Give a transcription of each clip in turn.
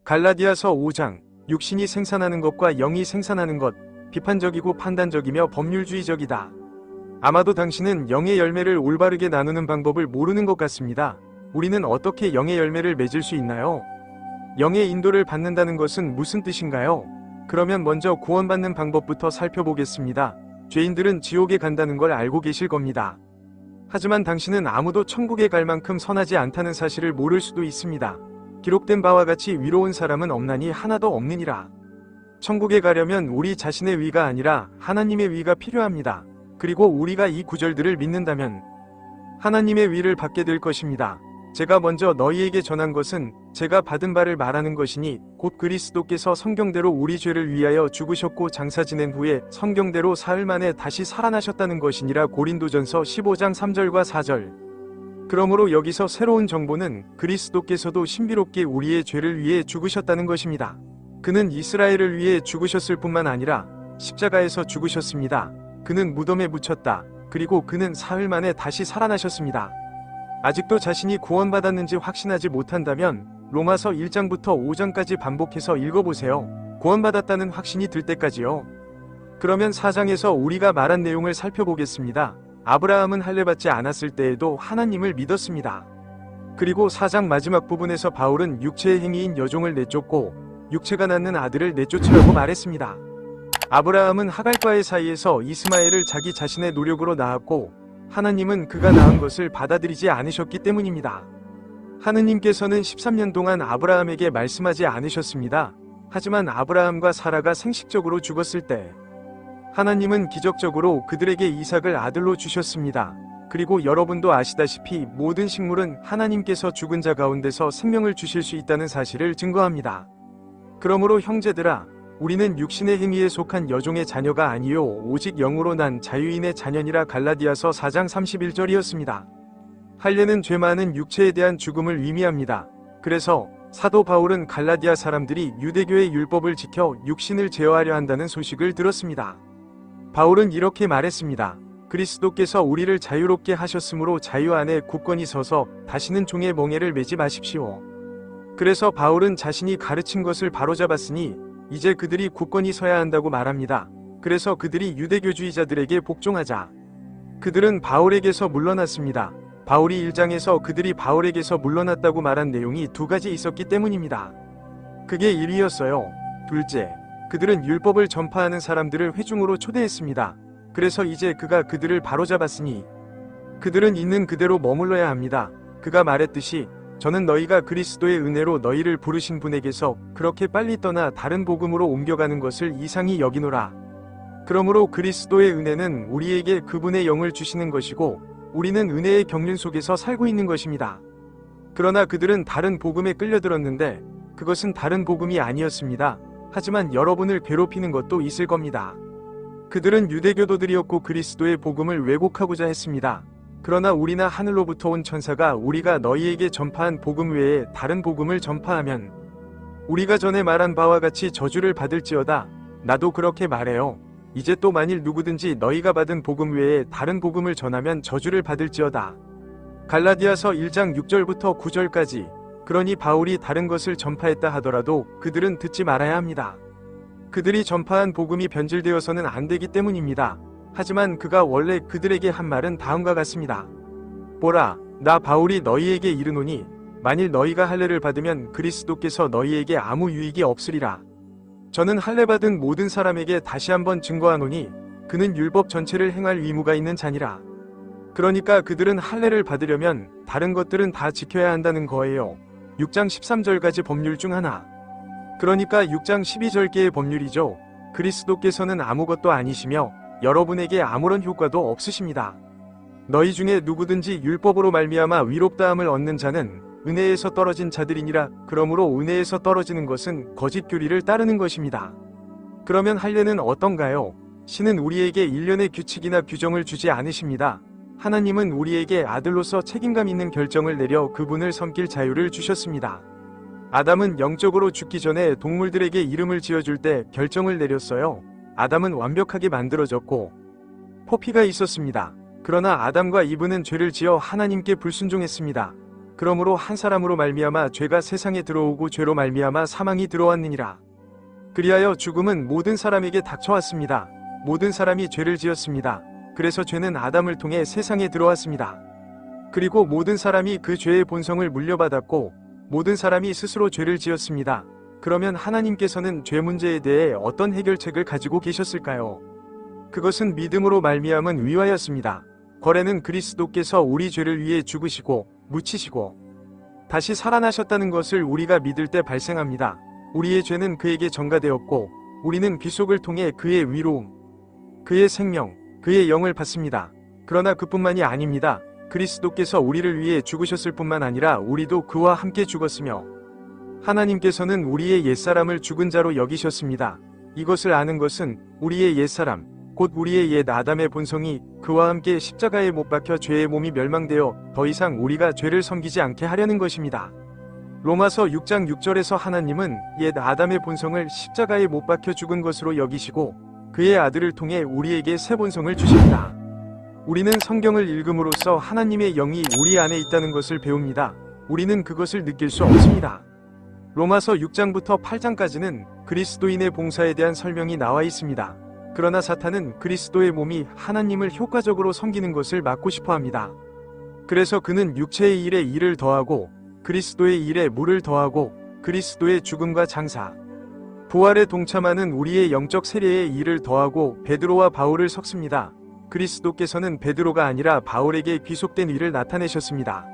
갈라디아서 5장. 육신이 생산하는 것과 영이 생산하는 것, 비판적이고 판단적이며 법률주의적이다. 아마도 당신은 영의 열매를 올바르게 나누는 방법을 모르는 것 같습니다. 우리는 어떻게 영의 열매를 맺을 수 있나요? 영의 인도를 받는다는 것은 무슨 뜻인가요? 그러면 먼저 구원받는 방법부터 살펴보겠습니다. 죄인들은 지옥에 간다는 걸 알고 계실 겁니다. 하지만 당신은 아무도 천국에 갈 만큼 선하지 않다는 사실을 모를 수도 있습니다. 기록된 바와 같이 위로운 사람은 없나니 하나도 없느니라. 천국에 가려면 우리 자신의 위가 아니라 하나님의 위가 필요합니다. 그리고 우리가 이 구절들을 믿는다면 하나님의 위를 받게 될 것입니다. 제가 먼저 너희에게 전한 것은 제가 받은 바를 말하는 것이니 곧 그리스도께서 성경대로 우리 죄를 위하여 죽으셨고 장사 지낸 후에 성경대로 사흘 만에 다시 살아나셨다는 것이니라. 고린도전서 15장 3절과 4절. 그러므로 여기서 새로운 정보는 그리스도께서도 신비롭게 우리의 죄를 위해 죽으셨다는 것입니다. 그는 이스라엘을 위해 죽으셨을 뿐만 아니라 십자가에서 죽으셨습니다. 그는 무덤에 묻혔다. 그리고 그는 사흘 만에 다시 살아나셨습니다. 아직도 자신이 구원받았는지 확신하지 못한다면 로마서 1장부터 5장까지 반복해서 읽어보세요. 구원받았다는 확신이 들 때까지요. 그러면 4장에서 우리가 말한 내용을 살펴보겠습니다. 아브라함은 할례받지 않았을 때에도 하나님을 믿었습니다. 그리고 4장 마지막 부분에서 바울은 육체의 행위인 여종을 내쫓고 육체가 낳는 아들을 내쫓으라고 말했습니다. 아브라함은 하갈과의 사이에서 이스마엘을 자기 자신의 노력으로 낳았고 하나님은 그가 낳은 것을 받아들이지 않으셨기 때문입니다. 하느님께서는 13년 동안 아브라함에게 말씀하지 않으셨습니다. 하지만 아브라함과 사라가 생식적으로 죽었을 때 하나님은 기적적으로 그들에게 이삭을 아들로 주셨습니다. 그리고 여러분도 아시다시피 모든 식물은 하나님께서 죽은 자 가운데서 생명을 주실 수 있다는 사실을 증거합니다. 그러므로 형제들아, 우리는 육신의 행위에 속한 여종의 자녀가 아니요 오직 영으로 난 자유인의 자녀니라. 갈라디아서 4장 31절이었습니다. 할례는 죄 많은 육체에 대한 죽음을 의미합니다. 그래서 사도 바울은 갈라디아 사람들이 유대교의 율법을 지켜 육신을 제어하려 한다는 소식을 들었습니다. 바울은 이렇게 말했습니다. 그리스도께서 우리를 자유롭게 하셨으므로 자유 안에 굳건히 서서 다시는 종의 멍에를 매지 마십시오. 그래서 바울은 자신이 가르친 것을 바로잡았으니 이제 그들이 굳건히 서야 한다고 말합니다. 그래서 그들이 유대교주의자들에게 복종하자 그들은 바울에게서 물러났습니다. 바울이 1장에서 그들이 바울에게서 물러났다고 말한 내용이 두 가지 있었기 때문입니다. 그게 1위였어요. 둘째, 그들은 율법을 전파하는 사람들을 회중으로 초대했습니다. 그래서 이제 그가 그들을 바로잡았으니 그들은 있는 그대로 머물러야 합니다. 그가 말했듯이 저는 너희가 그리스도의 은혜로 너희를 부르신 분에게서 그렇게 빨리 떠나 다른 복음으로 옮겨가는 것을 이상히 여기노라. 그러므로 그리스도의 은혜는 우리에게 그분의 영을 주시는 것이고 우리는 은혜의 경륜 속에서 살고 있는 것입니다. 그러나 그들은 다른 복음에 끌려들었는데 그것은 다른 복음이 아니었습니다. 하지만 여러분을 괴롭히는 것도 있을 겁니다. 그들은 유대교도들이었고 그리스도의 복음을 왜곡하고자 했습니다. 그러나 우리나 하늘로부터 온 천사가 우리가 너희에게 전파한 복음 외에 다른 복음을 전파하면 우리가 전에 말한 바와 같이 저주를 받을지어다. 나도 그렇게 말해요. 이제 또 만일 누구든지 너희가 받은 복음 외에 다른 복음을 전하면 저주를 받을지어다. 갈라디아서 1장 6절부터 9절까지. 그러니 바울이 다른 것을 전파했다 하더라도 그들은 듣지 말아야 합니다. 그들이 전파한 복음이 변질되어서는 안 되기 때문입니다. 하지만 그가 원래 그들에게 한 말은 다음과 같습니다. 보라, 나 바울이 너희에게 이르노니 만일 너희가 할례를 받으면 그리스도께서 너희에게 아무 유익이 없으리라. 저는 할례 받은 모든 사람에게 다시 한번 증거하노니 그는 율법 전체를 행할 의무가 있는 자니라. 그러니까 그들은 할례를 받으려면 다른 것들은 다 지켜야 한다는 거예요. 6장 13절까지 법률 중 하나. 그러니까 6장 12절께의 법률이죠. 그리스도께서는 아무것도 아니시며 여러분에게 아무런 효과도 없으십니다. 너희 중에 누구든지 율법으로 말미암아 위롭다함을 얻는 자는 은혜에서 떨어진 자들이니라. 그러므로 은혜에서 떨어지는 것은 거짓 교리를 따르는 것입니다. 그러면 할례는 어떤가요? 신은 우리에게 일련의 규칙이나 규정을 주지 않으십니다. 하나님은 우리에게 아들로서 책임감 있는 결정을 내려 그분을 섬길 자유를 주셨습니다. 아담은 영적으로 죽기 전에 동물들에게 이름을 지어줄 때 결정을 내렸어요. 아담은 완벽하게 만들어졌고 포피가 있었습니다. 그러나 아담과 이브는 죄를 지어 하나님께 불순종했습니다. 그러므로 한 사람으로 말미암아 죄가 세상에 들어오고 죄로 말미암아 사망이 들어왔느니라. 그리하여 죽음은 모든 사람에게 닥쳐왔습니다. 모든 사람이 죄를 지었습니다. 그래서 죄는 아담을 통해 세상에 들어왔습니다. 그리고 모든 사람이 그 죄의 본성을 물려받았고 모든 사람이 스스로 죄를 지었습니다. 그러면 하나님께서는 죄 문제에 대해 어떤 해결책을 가지고 계셨을까요? 그것은 믿음으로 말미암은 위하였습니다. 거래는 그리스도께서 우리 죄를 위해 죽으시고 묻히시고 다시 살아나셨다는 것을 우리가 믿을 때 발생합니다. 우리의 죄는 그에게 전가되었고 우리는 귀속을 통해 그의 위로움, 그의 생명, 그의 영을 받습니다. 그러나 그뿐만이 아닙니다. 그리스도께서 우리를 위해 죽으셨을 뿐만 아니라 우리도 그와 함께 죽었으며 하나님께서는 우리의 옛사람을 죽은 자로 여기셨습니다. 이것을 아는 것은 우리의 옛사람, 곧 우리의 옛 아담의 본성이 그와 함께 십자가에 못 박혀 죄의 몸이 멸망되어 더 이상 우리가 죄를 섬기지 않게 하려는 것입니다. 로마서 6장 6절에서 하나님은 옛 아담의 본성을 십자가에 못 박혀 죽은 것으로 여기시고 그의 아들을 통해 우리에게 새 본성을 주십니다. 우리는 성경을 읽음으로써 하나님의 영이 우리 안에 있다는 것을 배웁니다. 우리는 그것을 느낄 수 없습니다. 로마서 6장부터 8장까지는 그리스도인의 봉사에 대한 설명이 나와 있습니다. 그러나 사탄은 그리스도의 몸이 하나님을 효과적으로 섬기는 것을 막고 싶어 합니다. 그래서 그는 육체의 일에 일을 더하고 그리스도의 일에 물을 더하고 그리스도의 죽음과 장사, 부활에 동참하는 우리의 영적 세례의 일을 더하고 베드로와 바울을 섞습니다. 그리스도께서는 베드로가 아니라 바울에게 귀속된 일을 나타내셨습니다.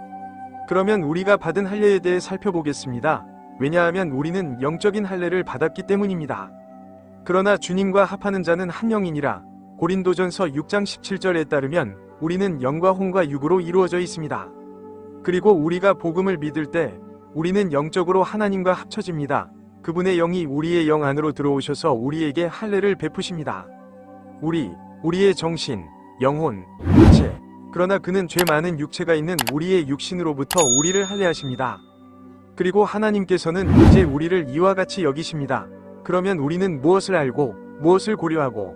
그러면 우리가 받은 할례에 대해 살펴보겠습니다. 왜냐하면 우리는 영적인 할례를 받았기 때문입니다. 그러나 주님과 합하는 자는 한 영이니라. 고린도전서 6장 17절에 따르면 우리는 영과 혼과 육으로 이루어져 있습니다. 그리고 우리가 복음을 믿을 때 우리는 영적으로 하나님과 합쳐집니다. 그분의 영이 우리의 영 안으로 들어오셔서 우리에게 할례를 베푸십니다. 우리의 정신, 영혼, 육체. 그러나 그는 죄 많은 육체가 있는 우리의 육신으로부터 우리를 할례하십니다. 그리고 하나님께서는 이제 우리를 이와 같이 여기십니다. 그러면 우리는 무엇을 알고 무엇을 고려하고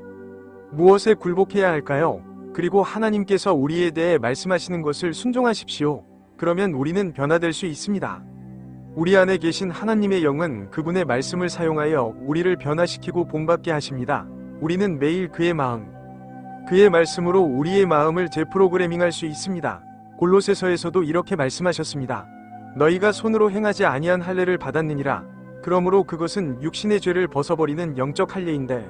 무엇에 굴복해야 할까요? 그리고 하나님께서 우리에 대해 말씀하시는 것을 순종하십시오. 그러면 우리는 변화될 수 있습니다. 우리 안에 계신 하나님의 영은 그분의 말씀을 사용하여 우리를 변화시키고 본받게 하십니다. 우리는 매일 그의 마음, 그의 말씀으로 우리의 마음을 재프로그래밍할 수 있습니다. 골로새서에서도 이렇게 말씀하셨습니다. 너희가 손으로 행하지 아니한 할례를 받았느니라. 그러므로 그것은 육신의 죄를 벗어버리는 영적 할례인데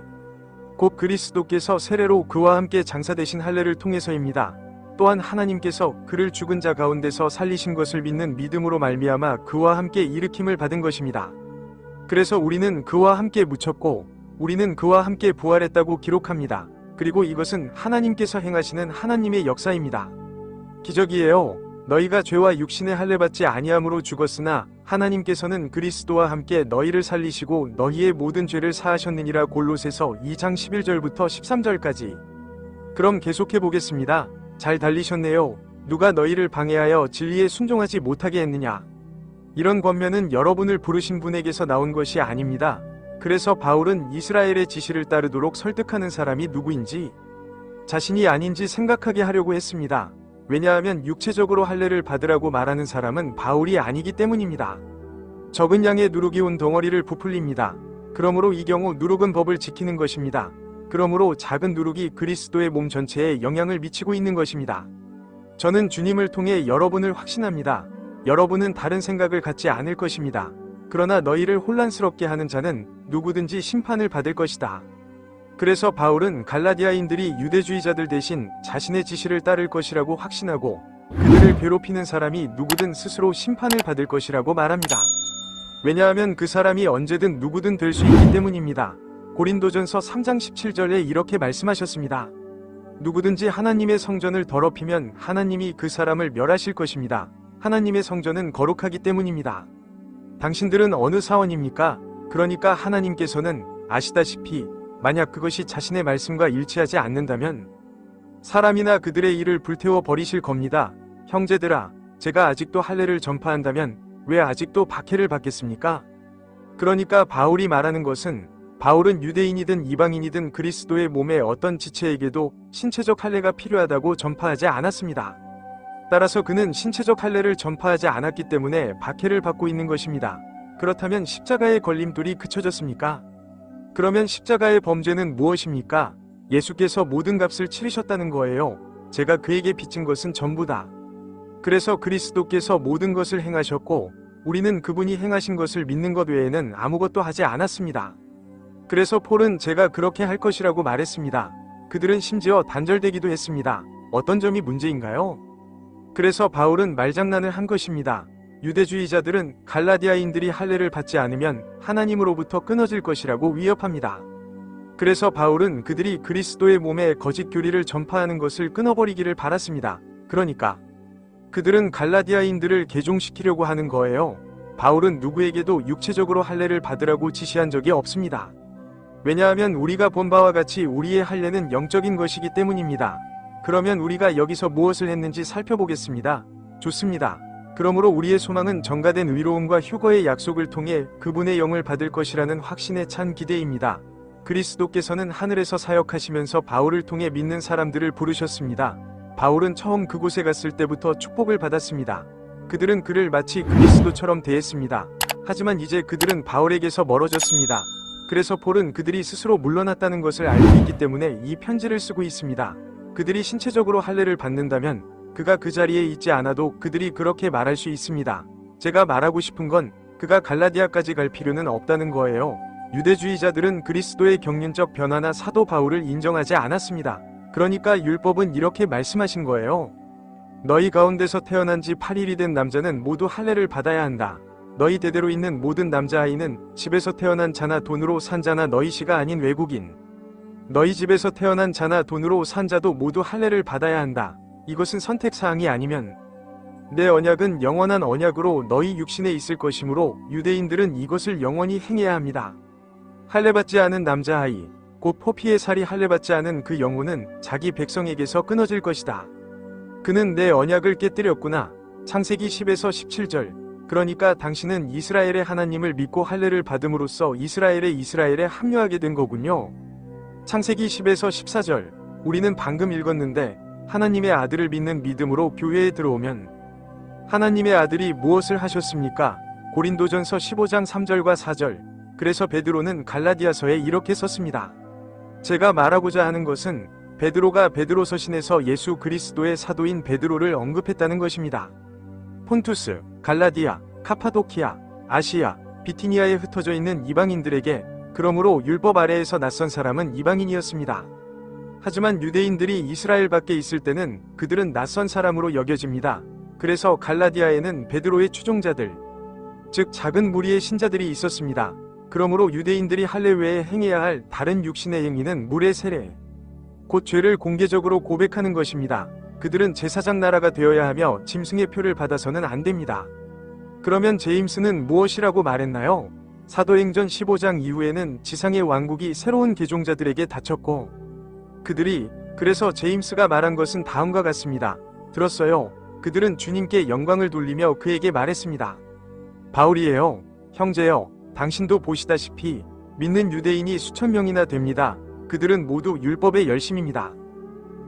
곧 그리스도께서 세례로 그와 함께 장사되신 할례를 통해서입니다. 또한 하나님께서 그를 죽은 자 가운데서 살리신 것을 믿는 믿음으로 말미암아 그와 함께 일으킴을 받은 것입니다. 그래서 우리는 그와 함께 묻혔고 우리는 그와 함께 부활했다고 기록합니다. 그리고 이것은 하나님께서 행하시는 하나님의 역사입니다. 기적이에요. 너희가 죄와 육신의 할례받지 아니함으로 죽었으나 하나님께서는 그리스도와 함께 너희를 살리시고 너희의 모든 죄를 사하셨느니라. 골로새서 2장 11절부터 13절까지. 그럼 계속해 보겠습니다. 잘 달리셨네요. 누가 너희를 방해하여 진리에 순종하지 못하게 했느냐? 이런 권면은 여러분을 부르신 분에게서 나온 것이 아닙니다. 그래서 바울은 이스라엘의 지시를 따르도록 설득하는 사람이 누구인지 자신이 아닌지 생각하게 하려고 했습니다. 왜냐하면 육체적으로 할례를 받으라고 말하는 사람은 바울이 아니기 때문입니다. 적은 양의 누룩이 온 덩어리를 부풀립니다. 그러므로 이 경우 누룩은 법을 지키는 것입니다. 그러므로 작은 누룩이 그리스도의 몸 전체에 영향을 미치고 있는 것입니다. 저는 주님을 통해 여러분을 확신합니다. 여러분은 다른 생각을 갖지 않을 것입니다. 그러나 너희를 혼란스럽게 하는 자는 누구든지 심판을 받을 것이다. 그래서 바울은 갈라디아인들이 유대주의자들 대신 자신의 지시를 따를 것이라고 확신하고 그들을 괴롭히는 사람이 누구든 스스로 심판을 받을 것이라고 말합니다. 왜냐하면 그 사람이 언제든 누구든 될 수 있기 때문입니다. 고린도전서 3장 17절에 이렇게 말씀하셨습니다. 누구든지 하나님의 성전을 더럽히면 하나님이 그 사람을 멸하실 것입니다. 하나님의 성전은 거룩하기 때문입니다. 당신들은 어느 사원입니까? 그러니까 하나님께서는 아시다시피 만약 그것이 자신의 말씀과 일치하지 않는다면 사람이나 그들의 일을 불태워 버리실 겁니다. 형제들아, 제가 아직도 할례를 전파한다면 왜 아직도 박해를 받겠습니까? 그러니까 바울이 말하는 것은 바울은 유대인이든 이방인이든 그리스도의 몸의 어떤 지체에게도 신체적 할례가 필요하다고 전파하지 않았습니다. 따라서 그는 신체적 할례를 전파하지 않았기 때문에 박해를 받고 있는 것입니다. 그렇다면 십자가의 걸림돌이 그쳐졌습니까? 그러면 십자가의 범죄는 무엇입니까? 예수께서 모든 값을 치르셨다는 거예요. 제가 그에게 빚진 것은 전부다. 그래서 그리스도께서 모든 것을 행하셨고 우리는 그분이 행하신 것을 믿는 것 외에는 아무것도 하지 않았습니다. 그래서 폴은 제가 그렇게 할 것이라고 말했습니다. 그들은 심지어 단절되기도 했습니다. 어떤 점이 문제인가요? 그래서 바울은 말장난을 한 것입니다. 유대주의자들은 갈라디아인들이 할례를 받지 않으면 하나님으로부터 끊어질 것이라고 위협합니다. 그래서 바울은 그들이 그리스도의 몸에 거짓 교리를 전파하는 것을 끊어버리기를 바랐습니다. 그러니까 그들은 갈라디아인들을 개종시키려고 하는 거예요. 바울은 누구에게도 육체적으로 할례를 받으라고 지시한 적이 없습니다. 왜냐하면 우리가 본 바와 같이 우리의 할례는 영적인 것이기 때문입니다. 그러면 우리가 여기서 무엇을 했는지 살펴보겠습니다. 좋습니다. 그러므로 우리의 소망은 전가된 의로움과 휴거의 약속을 통해 그분의 영을 받을 것이라는 확신에 찬 기대입니다. 그리스도께서는 하늘에서 사역하시면서 바울을 통해 믿는 사람들을 부르셨습니다. 바울은 처음 그곳에 갔을 때부터 축복을 받았습니다. 그들은 그를 마치 그리스도처럼 대했습니다. 하지만 이제 그들은 바울에게서 멀어졌습니다. 그래서 폴은 그들이 스스로 물러났다는 것을 알고 있기 때문에 이 편지를 쓰고 있습니다. 그들이 신체적으로 할례를 받는다면 그가 그 자리에 있지 않아도 그들이 그렇게 말할 수 있습니다. 제가 말하고 싶은 건 그가 갈라디아까지 갈 필요는 없다는 거예요. 유대주의자들은 그리스도의 경륜적 변화나 사도 바울을 인정하지 않았습니다. 그러니까 율법은 이렇게 말씀하신 거예요. 너희 가운데서 태어난 지 8일이 된 남자는 모두 할례를 받아야 한다. 너희 대대로 있는 모든 남자아이는 집에서 태어난 자나 돈으로 산 자나 너희 시가 아닌 외국인, 너희 집에서 태어난 자나 돈으로 산 자도 모두 할례를 받아야 한다. 이것은 선택사항이 아니면 내 언약은 영원한 언약으로 너희 육신에 있을 것이므로 유대인들은 이것을 영원히 행해야 합니다. 할례받지 않은 남자아이, 곧 포피의 살이 할례받지 않은 그 영혼은 자기 백성에게서 끊어질 것이다. 그는 내 언약을 깨뜨렸구나. 창세기 10에서 17절. 그러니까 당신은 이스라엘의 하나님을 믿고 할례를 받음으로써 이스라엘에 합류하게 된 거군요. 창세기 10에서 14절. 우리는 방금 읽었는데 하나님의 아들을 믿는 믿음으로 교회에 들어오면 하나님의 아들이 무엇을 하셨습니까? 고린도전서 15장 3절과 4절. 그래서 베드로는 갈라디아서에 이렇게 썼습니다. 제가 말하고자 하는 것은 베드로가 베드로 서신에서 예수 그리스도의 사도인 베드로를 언급했다는 것입니다. 폰투스, 갈라디아, 카파도키아, 아시아, 비티니아에 흩어져 있는 이방인들에게 그러므로 율법 아래에서 낯선 사람은 이방인이었습니다. 하지만 유대인들이 이스라엘 밖에 있을 때는 그들은 낯선 사람으로 여겨집니다. 그래서 갈라디아에는 베드로의 추종자들, 즉 작은 무리의 신자들이 있었습니다. 그러므로 유대인들이 할례 외에 행해야 할 다른 육신의 행위는 물의 세례, 곧 죄를 공개적으로 고백하는 것입니다. 그들은 제사장 나라가 되어야 하며 짐승의 표를 받아서는 안 됩니다. 그러면 제임스는 무엇이라고 말했나요? 사도행전 15장 이후에는 지상의 왕국이 새로운 개종자들에게 닫혔고 그들이 그래서 제임스가 말한 것은 다음과 같습니다. 들었어요. 그들은 주님께 영광을 돌리며 그에게 말했습니다. 바울이에요. 형제여, 당신도 보시다시피 믿는 유대인이 수천 명이나 됩니다. 그들은 모두 율법의 열심입니다.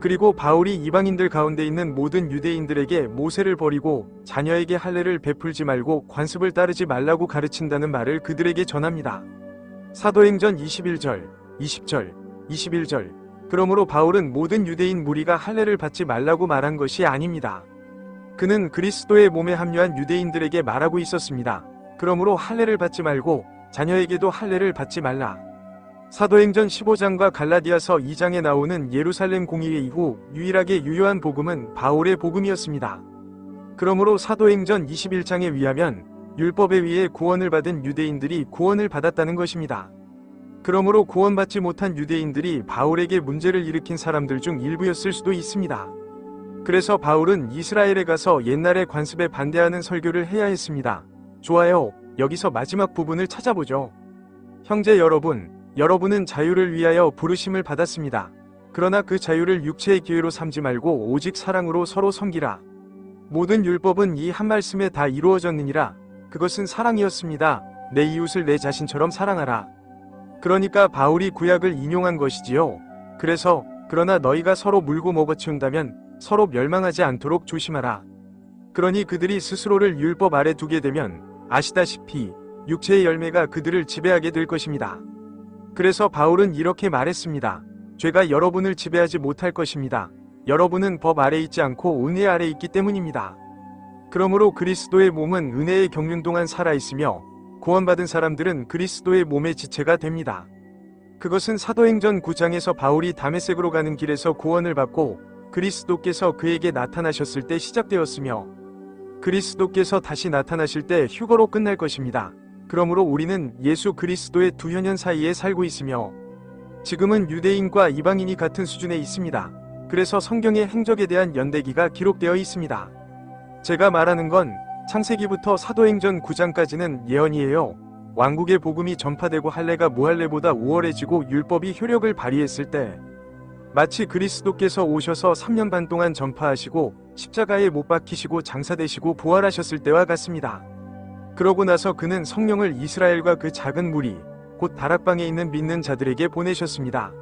그리고 바울이 이방인들 가운데 있는 모든 유대인들에게 모세를 버리고 자녀에게 할례를 베풀지 말고 관습을 따르지 말라고 가르친다는 말을 그들에게 전합니다. 사도행전 21절, 20절, 21절. 그러므로 바울은 모든 유대인 무리가 할례를 받지 말라고 말한 것이 아닙니다. 그는 그리스도의 몸에 합류한 유대인들에게 말하고 있었습니다. 그러므로 할례를 받지 말고 자녀에게도 할례를 받지 말라. 사도행전 15장과 갈라디아서 2장에 나오는 예루살렘 공의회 이후 유일하게 유효한 복음은 바울의 복음이었습니다. 그러므로 사도행전 21장에 의하면 율법에 의해 구원을 받은 유대인들이 구원을 받았다는 것입니다. 그러므로 구원받지 못한 유대인들이 바울에게 문제를 일으킨 사람들 중 일부였을 수도 있습니다. 그래서 바울은 이스라엘에 가서 옛날의 관습에 반대하는 설교를 해야 했습니다. 좋아요. 여기서 마지막 부분을 찾아보죠. 형제 여러분, 여러분은 자유를 위하여 부르심을 받았습니다. 그러나 그 자유를 육체의 기회로 삼지 말고 오직 사랑으로 서로 섬기라. 모든 율법은 이 한 말씀에 다 이루어졌느니라. 그것은 사랑이었습니다. 내 이웃을 내 자신처럼 사랑하라. 그러니까 바울이 구약을 인용한 것이지요. 그래서 그러나 너희가 서로 물고 먹어치운다면 서로 멸망하지 않도록 조심하라. 그러니 그들이 스스로를 율법 아래 두게 되면 아시다시피 육체의 열매가 그들을 지배하게 될 것입니다. 그래서 바울은 이렇게 말했습니다. 죄가 여러분을 지배하지 못할 것입니다. 여러분은 법 아래 있지 않고 은혜 아래 있기 때문입니다. 그러므로 그리스도의 몸은 은혜의 경륜 동안 살아있으며 구원받은 사람들은 그리스도의 몸의 지체가 됩니다. 그것은 사도행전 9장에서 바울이 다메섹으로 가는 길에서 구원을 받고 그리스도께서 그에게 나타나셨을 때 시작되었으며 그리스도께서 다시 나타나실 때 휴거로 끝날 것입니다. 그러므로 우리는 예수 그리스도의 두 현현 사이에 살고 있으며 지금은 유대인과 이방인이 같은 수준에 있습니다. 그래서 성경의 행적에 대한 연대기가 기록되어 있습니다. 제가 말하는 건 창세기부터 사도행전 9장까지는 예언이에요. 왕국의 복음이 전파되고 할례가 무할례보다 우월해지고 율법이 효력을 발휘했을 때 마치 그리스도께서 오셔서 3년 반 동안 전파하시고 십자가에 못 박히시고 장사되시고 부활하셨을 때와 같습니다. 그러고 나서 그는 성령을 이스라엘과 그 작은 무리 곧 다락방에 있는 믿는 자들에게 보내셨습니다.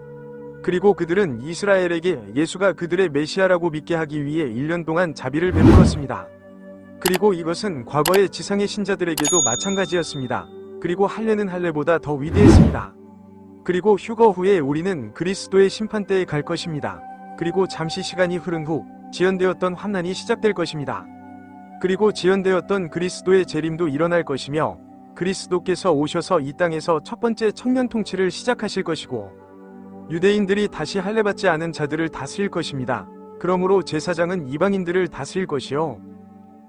그리고 그들은 이스라엘에게 예수가 그들의 메시아라고 믿게 하기 위해 1년 동안 자비를 베풀었습니다. 그리고 이것은 과거의 지상의 신자들에게도 마찬가지였습니다. 그리고 할례는 할례보다 더 위대했습니다. 그리고 휴거 후에 우리는 그리스도의 심판대에 갈 것입니다. 그리고 잠시 시간이 흐른 후 지연되었던 환난이 시작될 것입니다. 그리고 지연되었던 그리스도의 재림도 일어날 것이며 그리스도께서 오셔서 이 땅에서 첫 번째 청년 통치를 시작하실 것이고 유대인들이 다시 할례받지 않은 자들을 다스릴 것입니다. 그러므로 제사장은 이방인들을 다스릴 것이요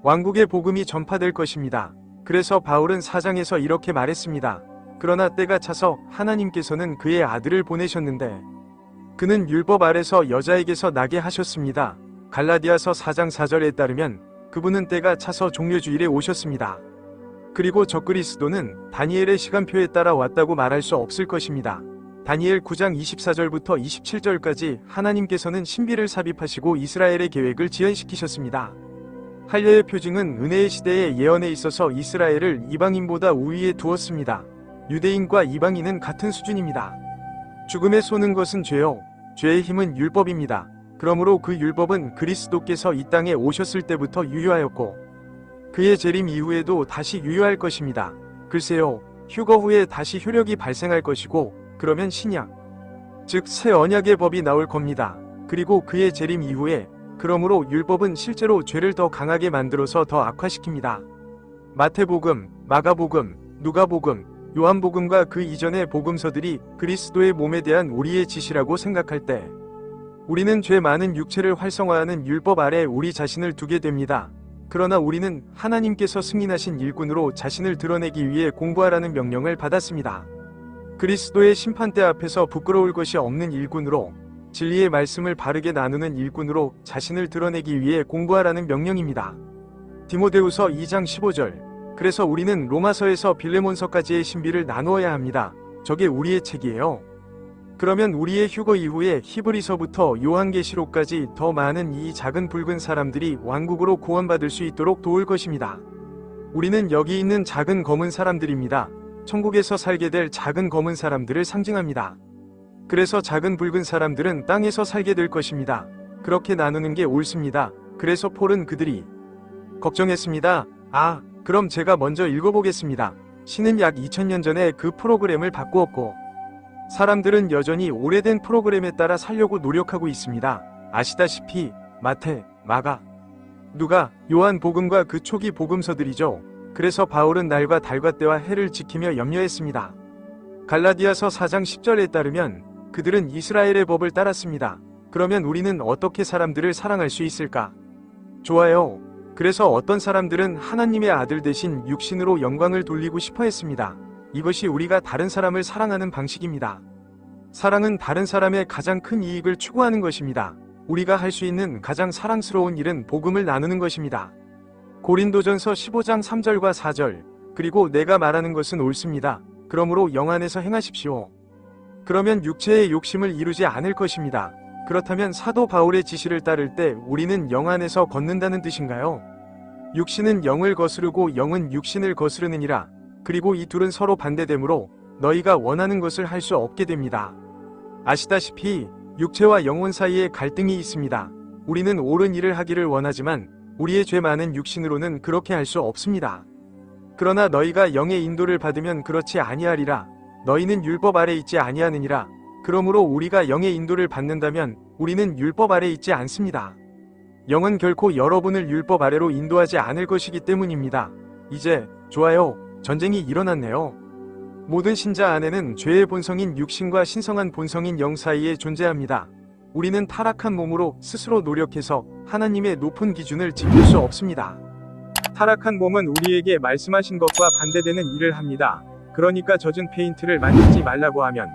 왕국의 복음이 전파될 것입니다. 그래서 바울은 4장에서 이렇게 말했습니다. 그러나 때가 차서 하나님께서는 그의 아들을 보내셨는데 그는 율법 아래서 여자에게서 나게 하셨습니다. 갈라디아서 4장 4절에 따르면 그분은 때가 차서 종려주일에 오셨습니다. 그리고 저 그리스도는 다니엘의 시간표에 따라 왔다고 말할 수 없을 것입니다. 다니엘 9장 24절부터 27절까지 하나님께서는 신비를 삽입하시고 이스라엘의 계획을 지연시키셨습니다. 할례의 표징은 은혜의 시대의 예언에 있어서 이스라엘을 이방인보다 우위에 두었습니다. 유대인과 이방인은 같은 수준입니다. 죽음에 쏘는 것은 죄요. 죄의 힘은 율법입니다. 그러므로 그 율법은 그리스도께서 이 땅에 오셨을 때부터 유효하였고 그의 재림 이후에도 다시 유효할 것입니다. 글쎄요, 휴거 후에 다시 효력이 발생할 것이고 그러면 신약, 즉 새 언약의 법이 나올 겁니다. 그리고 그의 재림 이후에 그러므로 율법은 실제로 죄를 더 강하게 만들어서 더 악화시킵니다. 마태복음, 마가복음, 누가복음, 요한복음과 그 이전의 복음서들이 그리스도의 몸에 대한 우리의 지시라고 생각할 때 우리는 죄 많은 육체를 활성화하는 율법 아래 우리 자신을 두게 됩니다. 그러나 우리는 하나님께서 승인하신 일꾼으로 자신을 드러내기 위해 공부하라는 명령을 받았습니다. 그리스도의 심판대 앞에서 부끄러울 것이 없는 일꾼으로 진리의 말씀을 바르게 나누는 일꾼으로 자신을 드러내기 위해 공부하라는 명령입니다. 디모데후서 2장 15절. 그래서 우리는 로마서에서 빌레몬서까지의 신비를 나누어야 합니다. 저게 우리의 책이에요. 그러면 우리의 휴거 이후에 히브리서부터 요한계시록까지 더 많은 이 작은 붉은 사람들이 왕국으로 구원받을 수 있도록 도울 것입니다. 우리는 여기 있는 작은 검은 사람들입니다. 천국에서 살게 될 작은 검은 사람들을 상징합니다. 그래서 작은 붉은 사람들은 땅에서 살게 될 것입니다. 그렇게 나누는 게 옳습니다. 그래서 폴은 그들이 걱정했습니다. 그럼 제가 먼저 읽어보겠습니다. 신은 약 2000년 전에 그 프로그램을 바꾸었고 사람들은 여전히 오래된 프로그램에 따라 살려고 노력하고 있습니다. 아시다시피 마태, 마가, 누가, 요한 복음과 그 초기 복음서들이죠. 그래서 바울은 날과 달과 때와 해를 지키며 염려했습니다. 갈라디아서 4장 10절에 따르면 그들은 이스라엘의 법을 따랐습니다. 그러면 우리는 어떻게 사람들을 사랑할 수 있을까? 좋아요. 그래서 어떤 사람들은 하나님의 아들 대신 육신으로 영광을 돌리고 싶어 했습니다. 이것이 우리가 다른 사람을 사랑하는 방식입니다. 사랑은 다른 사람의 가장 큰 이익을 추구하는 것입니다. 우리가 할 수 있는 가장 사랑스러운 일은 복음을 나누는 것입니다. 고린도전서 15장 3절과 4절. 그리고 내가 말하는 것은 옳습니다. 그러므로 영 안에서 행하십시오. 그러면 육체의 욕심을 이루지 않을 것입니다. 그렇다면 사도 바울의 지시를 따를 때 우리는 영 안에서 걷는다는 뜻인가요? 육신은 영을 거스르고 영은 육신을 거스르느니라. 그리고 이 둘은 서로 반대되므로 너희가 원하는 것을 할 수 없게 됩니다. 아시다시피 육체와 영혼 사이에 갈등이 있습니다. 우리는 옳은 일을 하기를 원하지만 우리의 죄 많은 육신으로는 그렇게 할 수 없습니다. 그러나 너희가 영의 인도를 받으면 그렇지 아니하리라. 너희는 율법 아래 있지 아니하느니라. 그러므로 우리가 영의 인도를 받는다면 우리는 율법 아래 있지 않습니다. 영은 결코 여러분을 율법 아래로 인도하지 않을 것이기 때문입니다. 이제 좋아요. 전쟁이 일어났네요. 모든 신자 안에는 죄의 본성인 육신과 신성한 본성인 영 사이에 존재합니다. 우리는 타락한 몸으로 스스로 노력해서 하나님의 높은 기준을 지킬 수 없습니다. 타락한 몸은 우리에게 말씀하신 것과 반대되는 일을 합니다. 그러니까 젖은 페인트를 만지지 말라고 하면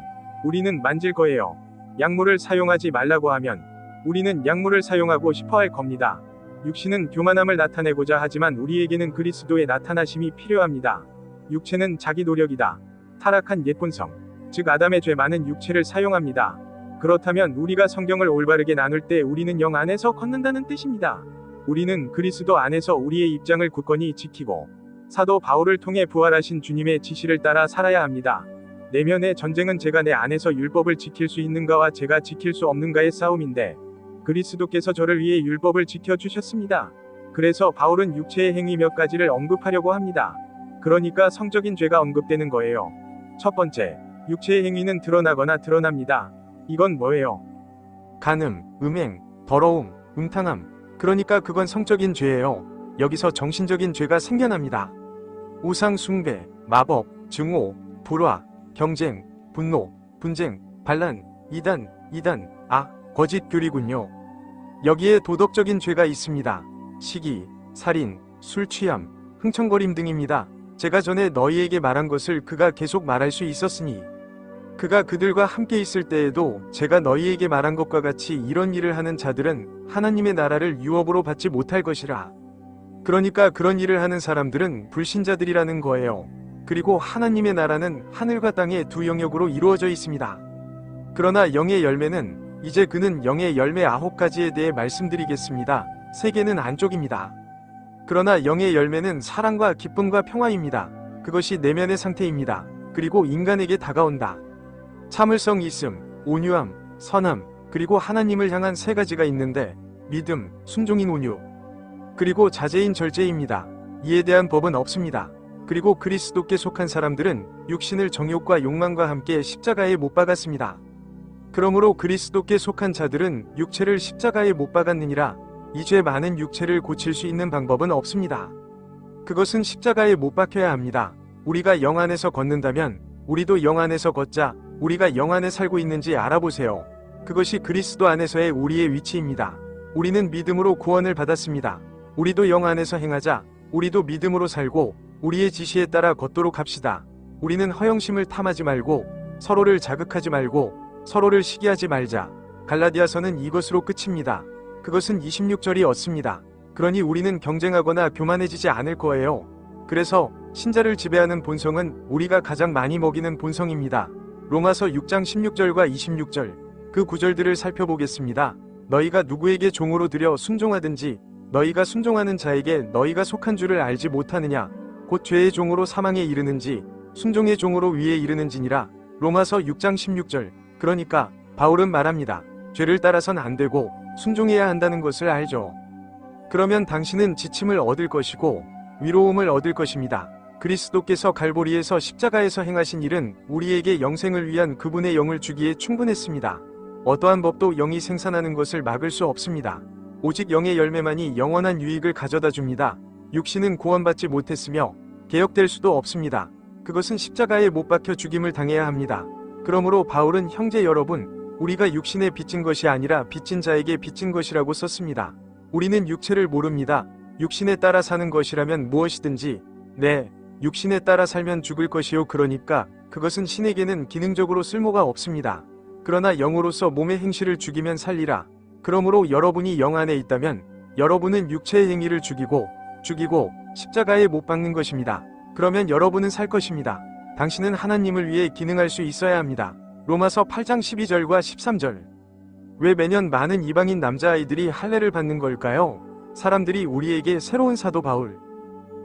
우리는 만질 거예요. 약물을 사용하지 말라고 하면 우리는 약물을 사용하고 싶어 할 겁니다. 육신은 교만함을 나타내고자 하지만 우리에게는 그리스도의 나타나심이 필요합니다. 육체는 자기 노력이다. 타락한 옛 본성, 즉 아담의 죄 많은 육체를 사용합니다. 그렇다면 우리가 성경을 올바르게 나눌 때 우리는 영 안에서 걷는다는 뜻입니다. 우리는 그리스도 안에서 우리의 입장을 굳건히 지키고 사도 바울을 통해 부활하신 주님의 지시를 따라 살아야 합니다. 내면의 전쟁은 제가 내 안에서 율법을 지킬 수 있는가와 제가 지킬 수 없는가의 싸움인데 그리스도께서 저를 위해 율법을 지켜주셨습니다. 그래서 바울은 육체의 행위 몇 가지를 언급하려고 합니다. 그러니까 성적인 죄가 언급되는 거예요. 첫 번째, 육체의 행위는 드러나거나 드러납니다. 이건 뭐예요? 간음, 음행, 더러움, 음탕함. 그러니까 그건 성적인 죄예요. 여기서 정신적인 죄가 생겨납니다. 우상 숭배, 마법, 증오, 불화, 경쟁, 분노, 분쟁, 반란, 이단, 거짓 교리군요. 여기에 도덕적인 죄가 있습니다. 시기, 살인, 술 취함, 흥청거림 등입니다. 제가 전에 너희에게 말한 것을 그가 계속 말할 수 있었으니 그가 그들과 함께 있을 때에도 제가 너희에게 말한 것과 같이 이런 일을 하는 자들은 하나님의 나라를 유업으로 받지 못할 것이라. 그러니까 그런 일을 하는 사람들은 불신자들이라는 거예요. 그리고 하나님의 나라는 하늘과 땅의 두 영역으로 이루어져 있습니다. 그러나 영의 열매는 이제 그는 영의 열매 9가지에 대해 말씀드리겠습니다. 3개는 안쪽입니다. 그러나 영의 열매는 사랑과 기쁨과 평화입니다. 그것이 내면의 상태입니다. 그리고 인간에게 다가온다. 참을성 있음, 온유함, 선함, 그리고 하나님을 향한 3가지가 있는데 믿음, 순종인 온유, 그리고 자제인 절제입니다. 이에 대한 법은 없습니다. 그리고 그리스도께 속한 사람들은 육신을 정욕과 욕망과 함께 십자가에 못 박았습니다. 그러므로 그리스도께 속한 자들은 육체를 십자가에 못 박았느니라. 이 죄 많은 육체를 고칠 수 있는 방법은 없습니다. 그것은 십자가에 못 박혀야 합니다. 우리가 영 안에서 걷는다면 우리도 영 안에서 걷자. 우리가 영 안에 살고 있는지 알아보세요. 그것이 그리스도 안에서의 우리의 위치입니다. 우리는 믿음으로 구원을 받았습니다. 우리도 영 안에서 행하자. 우리도 믿음으로 살고 우리의 지시에 따라 걷도록 합시다. 우리는 허영심을 탐하지 말고 서로를 자극하지 말고 서로를 시기하지 말자. 갈라디아서는 이것으로 끝입니다. 그것은 26절이 얻습니다. 그러니 우리는 경쟁하거나 교만해지지 않을 거예요. 그래서 신자를 지배하는 본성은 우리가 가장 많이 먹이는 본성입니다. 로마서 6장 16절과 26절 그 구절들을 살펴보겠습니다. 너희가 누구에게 종으로 들여 순종하든지 너희가 순종하는 자에게 너희가 속한 줄을 알지 못하느냐. 곧 죄의 종으로 사망에 이르는지 순종의 종으로 위에 이르는지니라. 로마서 6장 16절. 그러니까 바울은 말합니다. 죄를 따라선 안 되고 순종해야 한다는 것을 알죠. 그러면 당신은 지침을 얻을 것이고 위로움을 얻을 것입니다. 그리스도께서 갈보리에서 십자가에서 행하신 일은 우리에게 영생을 위한 그분의 영을 주기에 충분했습니다. 어떠한 법도 영이 생산하는 것을 막을 수 없습니다. 오직 영의 열매만이 영원한 유익을 가져다 줍니다. 육신은 구원받지 못했으며 개혁될 수도 없습니다. 그것은 십자가에 못 박혀 죽임을 당해야 합니다. 그러므로 바울은 형제 여러분, 우리가 육신에 빚진 것이 아니라 빚진 자에게 빚진 것이라고 썼습니다. 우리는 육체를 모릅니다. 육신에 따라 사는 것이라면 무엇이든지 육신에 따라 살면 죽을 것이요. 그러니까 그것은 신에게는 기능적으로 쓸모가 없습니다. 그러나 영으로서 몸의 행실을 죽이면 살리라. 그러므로 여러분이 영 안에 있다면 여러분은 육체의 행위를 죽이고 십자가에 못 박는 것입니다. 그러면 여러분은 살 것입니다. 당신은 하나님을 위해 기능할 수 있어야 합니다. 로마서 8장 12절과 13절. 왜 매년 많은 이방인 남자아이들이 할례를 받는 걸까요? 사람들이 우리에게 새로운 사도 바울,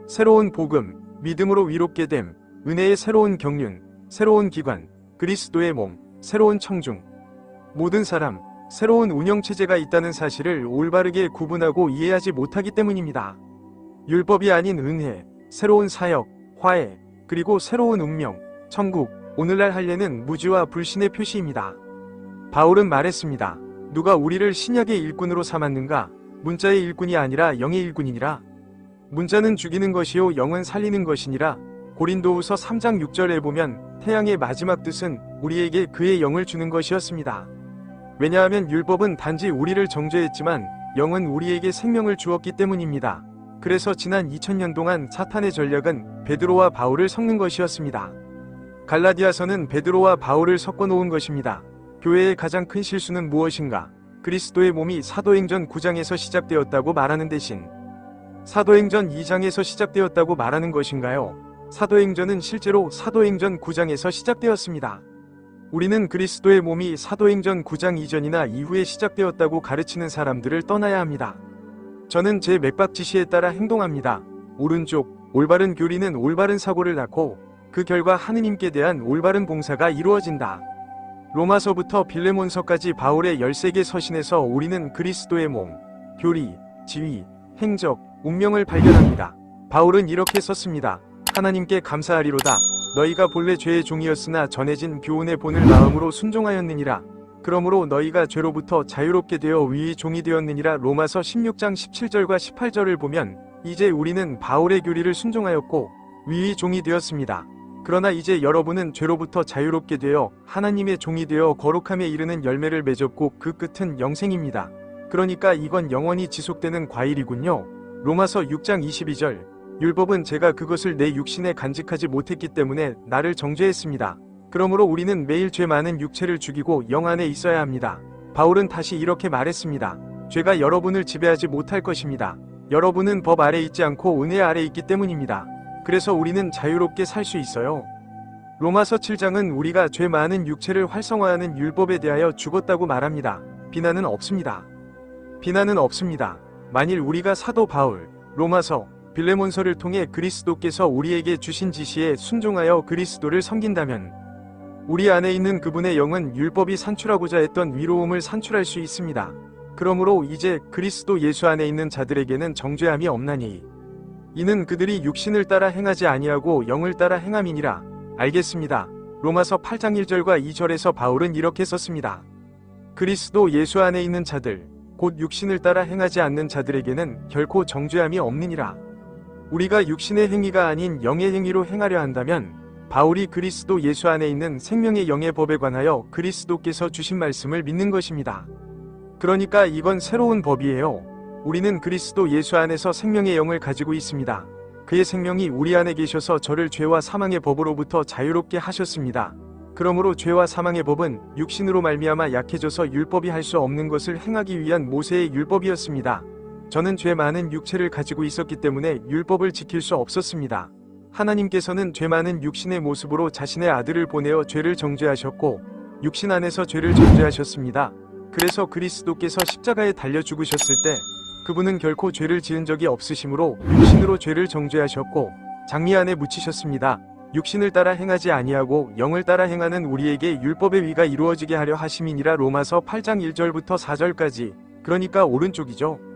새로운 복음, 믿음으로 위롭게 됨, 은혜의 새로운 경륜, 새로운 기관, 그리스도의 몸, 새로운 청중, 모든 사람, 새로운 운영체제가 있다는 사실을 올바르게 구분하고 이해하지 못하기 때문입니다. 율법이 아닌 은혜, 새로운 사역, 화해, 그리고 새로운 운명, 천국, 오늘날 할례는 무지와 불신의 표시입니다. 바울은 말했습니다. 누가 우리를 신약의 일꾼으로 삼았는가? 문자의 일꾼이 아니라 영의 일꾼이니라. 문자는 죽이는 것이요 영은 살리는 것이니라. 고린도후서 3장 6절에 보면 태양의 마지막 뜻은 우리에게 그의 영을 주는 것이었습니다. 왜냐하면 율법은 단지 우리를 정죄했지만 영은 우리에게 생명을 주었기 때문입니다. 그래서 지난 2000년 동안 사탄의 전략은 베드로와 바울을 섞는 것이었습니다. 갈라디아서는 베드로와 바울을 섞어 놓은 것입니다. 교회의 가장 큰 실수는 무엇인가? 그리스도의 몸이 사도행전 9장에서 시작되었다고 말하는 대신 사도행전 2장에서 시작되었다고 말하는 것인가요? 사도행전은 실제로 사도행전 9장에서 시작되었습니다. 우리는 그리스도의 몸이 사도행전 9장 이전이나 이후에 시작되었다고 가르치는 사람들을 떠나야 합니다. 저는 제 맥박 지시에 따라 행동합니다. 오른쪽, 올바른 교리는 올바른 사고를 낳고 그 결과 하느님께 대한 올바른 봉사가 이루어진다. 로마서부터 빌레몬서까지 바울의 13개 서신에서 우리는 그리스도의 몸, 교리, 지위, 행적, 운명을 발견합니다. 바울은 이렇게 썼습니다. 하나님께 감사하리로다. 너희가 본래 죄의 종이었으나 전해진 교훈의 본을 마음으로 순종하였느니라. 그러므로 너희가 죄로부터 자유롭게 되어 위의 종이 되었느니라. 로마서 16장 17절과 18절을 보면 이제 우리는 바울의 교리를 순종하였고 위의 종이 되었습니다. 그러나 이제 여러분은 죄로부터 자유롭게 되어 하나님의 종이 되어 거룩함에 이르는 열매를 맺었고 그 끝은 영생입니다. 그러니까 이건 영원히 지속되는 과일이군요. 로마서 6장 22절. 율법은 제가 그것을 내 육신에 간직하지 못했기 때문에 나를 정죄했습니다. 그러므로 우리는 매일 죄 많은 육체를 죽이고 영 안에 있어야 합니다. 바울은 다시 이렇게 말했습니다. 죄가 여러분을 지배하지 못할 것입니다. 여러분은 법 아래 있지 않고 은혜 아래 있기 때문입니다. 그래서 우리는 자유롭게 살 수 있어요. 로마서 7장은 우리가 죄 많은 육체를 활성화하는 율법에 대하여 죽었다고 말합니다. 비난은 없습니다. 비난은 없습니다. 만일 우리가 사도 바울, 로마서, 빌레몬서를 통해 그리스도께서 우리에게 주신 지시에 순종하여 그리스도를 섬긴다면 우리 안에 있는 그분의 영은 율법이 산출하고자 했던 위로움을 산출할 수 있습니다. 그러므로 이제 그리스도 예수 안에 있는 자들에게는 정죄함이 없나니 이는 그들이 육신을 따라 행하지 아니하고 영을 따라 행함이니라. 알겠습니다. 로마서 8장 1절과 2절에서 바울은 이렇게 썼습니다. 그리스도 예수 안에 있는 자들, 곧 육신을 따라 행하지 않는 자들에게는 결코 정죄함이 없느니라. 우리가 육신의 행위가 아닌 영의 행위로 행하려 한다면 바울이 그리스도 예수 안에 있는 생명의 영의 법에 관하여 그리스도께서 주신 말씀을 믿는 것입니다. 그러니까 이건 새로운 법이에요. 우리는 그리스도 예수 안에서 생명의 영을 가지고 있습니다. 그의 생명이 우리 안에 계셔서 저를 죄와 사망의 법으로부터 자유롭게 하셨습니다. 그러므로 죄와 사망의 법은 육신으로 말미암아 약해져서 율법이 할 수 없는 것을 행하기 위한 모세의 율법이었습니다. 저는 죄 많은 육체를 가지고 있었기 때문에 율법을 지킬 수 없었습니다. 하나님께서는 죄 많은 육신의 모습으로 자신의 아들을 보내어 죄를 정죄하셨고 육신 안에서 죄를 정죄하셨습니다. 그래서 그리스도께서 십자가에 달려 죽으셨을 때 그분은 결코 죄를 지은 적이 없으시므로 육신으로 죄를 정죄하셨고 장미 안에 묻히셨습니다. 육신을 따라 행하지 아니하고 영을 따라 행하는 우리에게 율법의 위가 이루어지게 하려 하심이니라. 로마서 8장 1절부터 4절까지. 그러니까 오른쪽이죠.